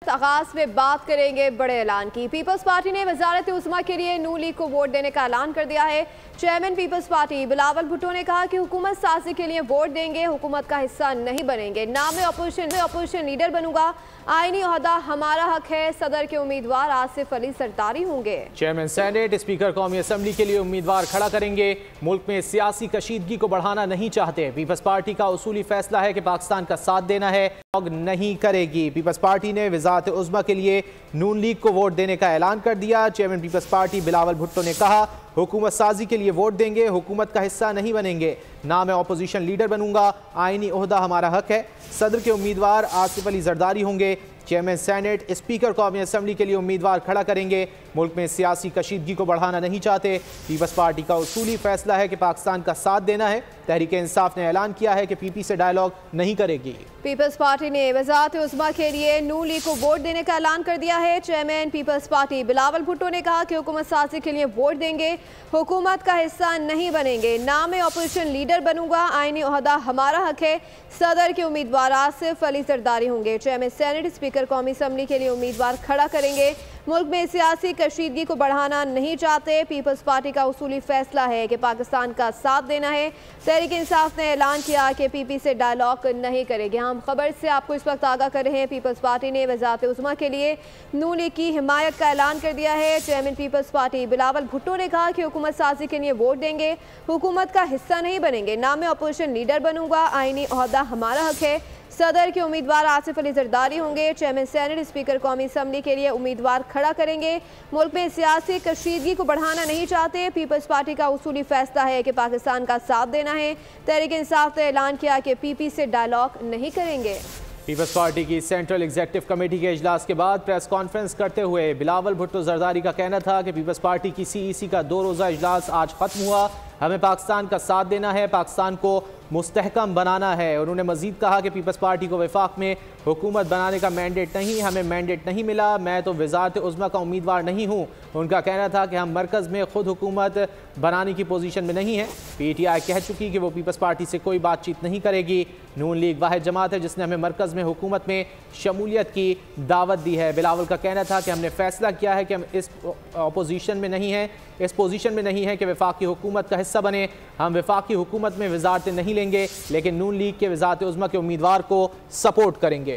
आगाज में बात करेंगे बड़े ऐलान की। पीपल्स पार्टी ने वजारत उस्मा के लिए नून लीग को वोट देने का ऐलान कर दिया है। चेयरमैन पीपल्स पार्टी बिलावल भुट्टो ने कहा कि हुकूमत साजी के लिए वोट देंगे, हुकूमत का हिस्सा नहीं बनेंगे। नाम में अपोजिशन लीडर बनूंगा, आईनी ओहदा हमारा हक है। सदर के उम्मीदवार आसिफ अली सरदारी होंगे। चेयरमैन सेनेट स्पीकर कौमी असम्बली के लिए उम्मीदवार खड़ा करेंगे। मुल्क में सियासी कशीदगी को बढ़ाना नहीं चाहते। पीपल्स पार्टी का उसूली फैसला है कि पाकिस्तान का साथ देना है, नहीं करेगी। पीपल्स पार्टी ने वजारत उज़्मा के लिए नून लीग को वोट देने का ऐलान कर दिया। चेयरमैन पीपल्स पार्टी बिलावल भुट्टो ने कहा हुकूमत साजी के लिए वोट देंगे, हुकूमत का हिस्सा नहीं बनेंगे। ना मैं अपोजिशन लीडर बनूंगा, आईनी ओहदा हमारा हक है। सदर के उम्मीदवार आसिफ अली जरदारी होंगे। चेयरमैन सेनेट स्पीकर कौमी असम्बली के लिए उम्मीदवार खड़ा करेंगे। मुल्क में सियासी कशीदगी को बढ़ाना नहीं चाहते। पीपल्स पार्टी का उसूली फैसला है कि पाकिस्तान का साथ देना है। तहरीक इंसाफ ने ऐलान किया है कि पीपी से डायलॉग नहीं करेगी। पीपल्स पार्टी ने वजारत उज़्मा के लिए नून लीग को वोट देने का ऐलान कर दिया है। चेयरमैन पीपल्स पार्टी बिलावल भुट्टो ने कहा कि हुकूमत साजी के लिए वोट देंगे, हुकूमत का हिस्सा नहीं बनेंगे। ना मैं अपोजिशन लीडर बनूंगा, आईनी ओहदा हमारा हक है। सदर के उम्मीदवार आसिफ अली जरदारी होंगे। चेयरमैन सेनेट स्पीकर कौमी असम्बली के लिए उम्मीदवार खड़ा करेंगे। मुल्क में सियासी कशीदगी को बढ़ाना नहीं चाहते। पीपल्स पार्टी का उसूली फैसला है कि पाकिस्तान का साथ देना है। तहरीक इंसाफ ने ऐलान किया कि पीपी से डायलॉग नहीं करेगी। हम खबर से आपको इस वक्त आगाह कर रहे हैं। पीपल्स पार्टी ने वजारत उज़्मा के लिए नून लीग की हिमायत का ऐलान कर दिया है। चेयरमैन पीपल्स पार्टी बिलावल भुट्टो ने कहा कि हुकूमत साजी के लिए वोट देंगे, हुकूमत का हिस्सा नहीं बनेंगे। ना मैं अपोजिशन लीडर बनूंगा, आईनी ओहदा हमारा हक है। सदर के उम्मीदवार आसिफ अली जरदारी होंगे। चेयरमैन सेनेट स्पीकर कौमी असम्बली के लिए उम्मीदवार खड़ा करेंगे। मुल्क में सियासी कशीदगी को बढ़ाना नहीं चाहते। पीपल्स पार्टी का उसूली फैसला है कि पाकिस्तान का साथ देना है। तहरीक इंसाफ ने ऐलान किया कि पीपी से डायलॉग नहीं करेंगे। पीपल्स पार्टी की सेंट्रल एग्जीक्यूटिव कमेटी के इजलास के बाद प्रेस कॉन्फ्रेंस करते हुए बिलावल भुट्टो जरदारी का कहना था कि पीपल्स पार्टी की सीईसी का 2 रोज़ा इजलास आज ख़त्म हुआ। हमें पाकिस्तान का साथ देना है, पाकिस्तान को मुस्तहकम बनाना है। उन्होंने मजीद कहा कि पीपल्स पार्टी को वफाक में हुकूमत बनाने का मैंडेट नहीं, हमें मैंडेट नहीं मिला। मैं तो वजारत उज़्मा का उम्मीदवार नहीं हूँ। उनका कहना था कि हम मरकज़ में खुद हुकूमत बनाने की पोजीशन में नहीं है। PTI कह चुकी कि वो पीपल्स पार्टी से कोई बातचीत नहीं करेगी। नून लीग वाहिद जमात है जिसने हमें मरकज़ में हुकूमत में शमूलियत की दावत दी है। बिलावल का कहना था कि हमने फैसला किया है कि हम इस अपोजिशन में नहीं हैं, इस पोजीशन में नहीं है कि वफाकी हुकूमत का हिस्सा बने। हम वफाकी हुकूमत में वजारतें नहीं लेंगे, लेकिन नून लीग के वजारत उज़्मा के उम्मीदवार को सपोर्ट करेंगे।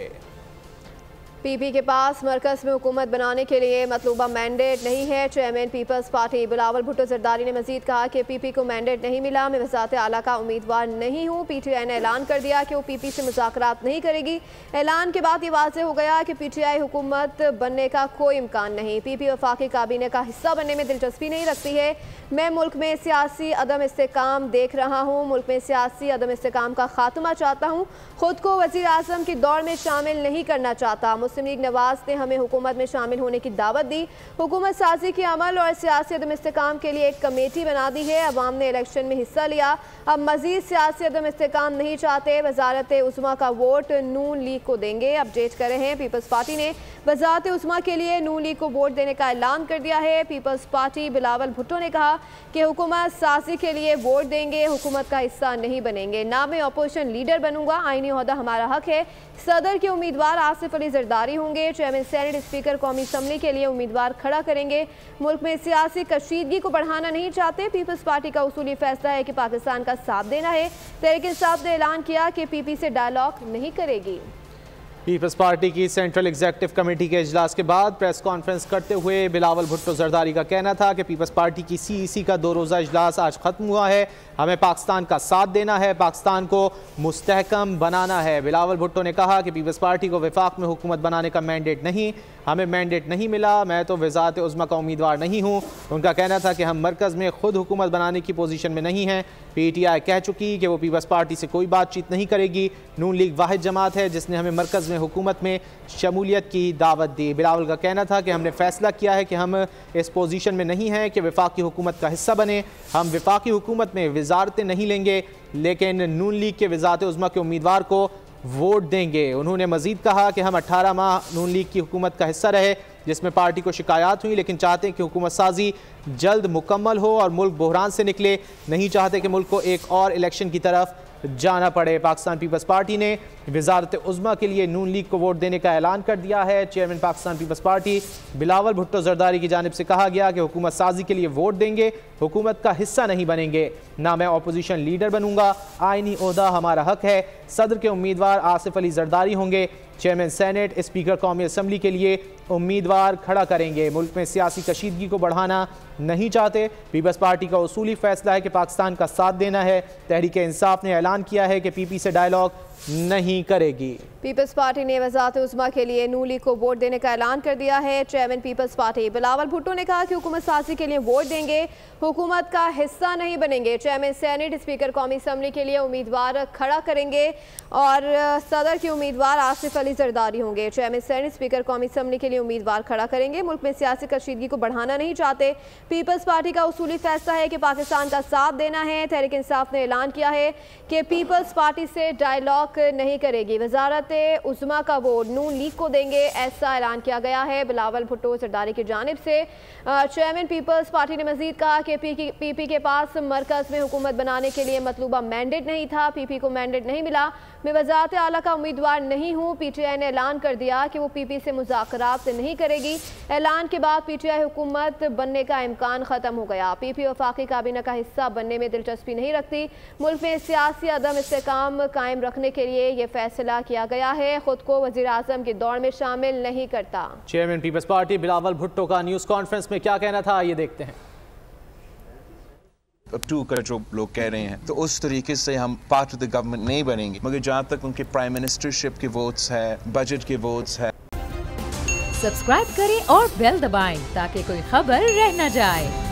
पीपी के पास मरकज़ में हुकूमत बनाने के लिए मतलूबा मैंडेट नहीं है। चेयरमैन पीपल्स पार्टी बिलावल भुट्टो जरदारी ने मजीद कहा कि पीपी को मैंडेट नहीं मिला, मैं वज़ारत आला का उम्मीदवार नहीं हूँ। PTI ने ऐलान कर दिया कि वो पीपी से मुज़ाकरात नहीं करेगी। ऐलान के बाद ये वाज़ेह हो गया कि PTI हुकूमत बनने का कोई इम्कान नहीं। पीपी वफाकी काबीने का हिस्सा बनने में दिलचस्पी नहीं रखती है। मैं मुल्क में सियासी अदम इस्तेकाम देख रहा हूँ, मुल्क में सियासी अदम इस्तेकाम का खात्मा चाहता हूँ। खुद को वज़ीर आज़म की दौड़ में शामिल नहीं करना चाहता। मुस्लिम लीग नवाज ने हमें हुकूमत में शामिल होने की दावत दी। हुकूमत साजी के अमल और सियासी अदम इस्तेकाम के लिए एक कमेटी बना दी है। अवाम ने इलेक्शन में हिस्सा लिया, अब मजीद सियासी अदम इस्तेकाम नहीं चाहते। वजारत उज़्मा का वोट नून लीग को देंगे। अपडेट कर रहे हैं, पीपल्स पार्टी ने वजारत उज़्मा के लिए नून लीग को वोट देने का ऐलान कर दिया है। पीपल्स पार्टी बिलावल भुट्टो ने कहा कि हुकूमत साजी के लिए वोट देंगे, हुकूमत का हिस्सा नहीं बनेंगे। ना मैं अपोजिशन लीडर बनूंगा, आईनी ओहदा हमारा हक है। सदर के उम्मीदवार आसिफ अली जरदारी होंगे। चेयरमैन सेनेट स्पीकर कौमी असम्बली के लिए उम्मीदवार खड़ा करेंगे। मुल्क में सियासी कशीदगी को बढ़ाना नहीं चाहते। पीपल्स पार्टी का उसूली फैसला है कि पाकिस्तान का साथ देना है। तहरीक इंसाफ ने ऐलान किया कि पीपी से डायलॉग नहीं करेगी। पीपल्स पार्टी की सेंट्रल एग्जीक्यूटिव कमेटी के इजलास के बाद प्रेस कॉन्फ्रेंस करते हुए बिलावल भुट्टो जरदारी का कहना था कि पीपल्स पार्टी की सीईसी का 2 रोज़ा इजलास आज ख़त्म हुआ है। हमें पाकिस्तान का साथ देना है, पाकिस्तान को मुस्तहकम बनाना है। बिलावल भुट्टो ने कहा कि पीपल्स पार्टी को वफाक में हुकूमत बनाने का मैंडेट नहीं, हमें मैंडेट नहीं मिला। मैं तो वजारत उज़्मा का उम्मीदवार नहीं हूँ। उनका कहना था कि हम मरकज़ में खुद हुकूमत बनाने की पोजीशन में नहीं हैं। PTI कह चुकी कि वो पीपल्स पार्टी से कोई बातचीत नहीं करेगी। नून लीग वाहिद जमात है जिसने हमें मरकज़ में हुकूमत में शमूलियत की दावत दी। बिलावल का कहना था कि हमने फैसला किया है कि हम इस पोजीशन में नहीं हैं कि वफाकी हुकूमत का हिस्सा बने। हम वफाकी हुकूमत में वजारतें नहीं लेंगे, लेकिन नून लीग के वजारत उज़्मा के उम्मीदवार को वोट देंगे। उन्होंने मजीद कहा कि हम 18 माह नून लीग की हुकूमत का हिस्सा रहे, जिसमें पार्टी को शिकायत हुई, लेकिन चाहते हैं कि हुकूमत साजी जल्द मुकम्मल हो और मुल्क बहरान से निकले। नहीं चाहते कि मुल्क को एक और इलेक्शन की तरफ जाना पड़े। पाकिस्तान पीपल्स पार्टी ने वजारत उज़्मा के लिए नून लीग को वोट देने का ऐलान कर दिया है। चेयरमैन पाकिस्तान पीपल्स पार्टी बिलावल भुट्टो जरदारी की जानिब से कहा गया कि हुकूमत साजी के लिए वोट देंगे, हुकूमत का हिस्सा नहीं बनेंगे। ना मैं अपोजिशन लीडर बनूंगा, आईनी ओहदा हमारा हक है। सदर के उम्मीदवार आसिफ अली जरदारी होंगे। चेयरमैन सेनेट स्पीकर कौमी असम्बली के लिए उम्मीदवार खड़ा करेंगे। मुल्क में सियासी कशीदगी को बढ़ाना नहीं चाहते। पीपल्स पार्टी का उसूली फैसला है कि पाकिस्तान का साथ देना है। तहरीक इंसाफ ने ऐलान किया है कि पीपी से डायलॉग नहीं करेगी। पीपल्स पार्टी ने वजारत उज़्मा के लिए नून लीग को वोट देने का ऐलान कर दिया है। चेयरमैन पीपल्स पार्टी बिलावल भुट्टो ने कहा कि हुकूमत साजी के लिए वोट देंगे, हुकूमत का हिस्सा नहीं बनेंगे। चेयरमैन सेनेट स्पीकर कौमी असम्बली के लिए उम्मीदवार खड़ा करेंगे और सदर के उम्मीदवार आसिफ अली जरदारी होंगे। चेयरमैन सेनेट स्पीकर कौमी असम्बली के लिए उम्मीदवार खड़ा करेंगे। मुल्क में सियासी कशीदगी को बढ़ाना नहीं चाहते। पीपल्स पार्टी का उसूली फैसला है कि पाकिस्तान का साथ देना है। तहरीक इंसाफ ने ऐलान किया है कि पीपल्स पार्टी से डायलॉग नहीं करेगी, वजारत उज़्मा का वोट नून लीग को देंगे, ऐसा ऐलान किया गया है बिलावल भुट्टो जरदारी की जानिब से। चेयरमैन पीपल्स पार्टी ने मजीद कहा कि पीपी के पास मरकज़ में हुकूमत बनाने के लिए मतलूबा मैंडेट नहीं था, पीपी को मैंडेट नहीं मिला। मैं वजारत आला का उम्मीदवार नहीं हूँ। पीटीआई ने ऐलान कर दिया कि वो पीपी से मुज़ाकरात नहीं करेगी। ऐलान के बाद पीटीआई हुकूमत बनने का इम्कान ख़त्म हो गया। पीपी वफाकी काबीना का हिस्सा बनने में दिलचस्पी नहीं रखती। मुल्क में सियासी अदम इस्तेकाम कायम रखने के लिए ये फैसला किया गया है, खुद को वज़ीर आज़म की दौड़ में शामिल नहीं करता। चेयरमैन पीपल्स पार्टी बिलावल भुट्टो का न्यूज़ कॉन्फ्रेंस में क्या कहना था, ये देखते हैं। अब टू कर जो लोग कह रहे हैं तो उस तरीके से हम पार्ट ऑफ द गवर्नमेंट नहीं बनेंगे, मगर जहाँ तक उनके प्राइम मिनिस्टरशिप के वोट्स है, बजट के वोट्स है। सब्सक्राइब करें और बेल दबाएं ताकि कोई खबर रह न जाए।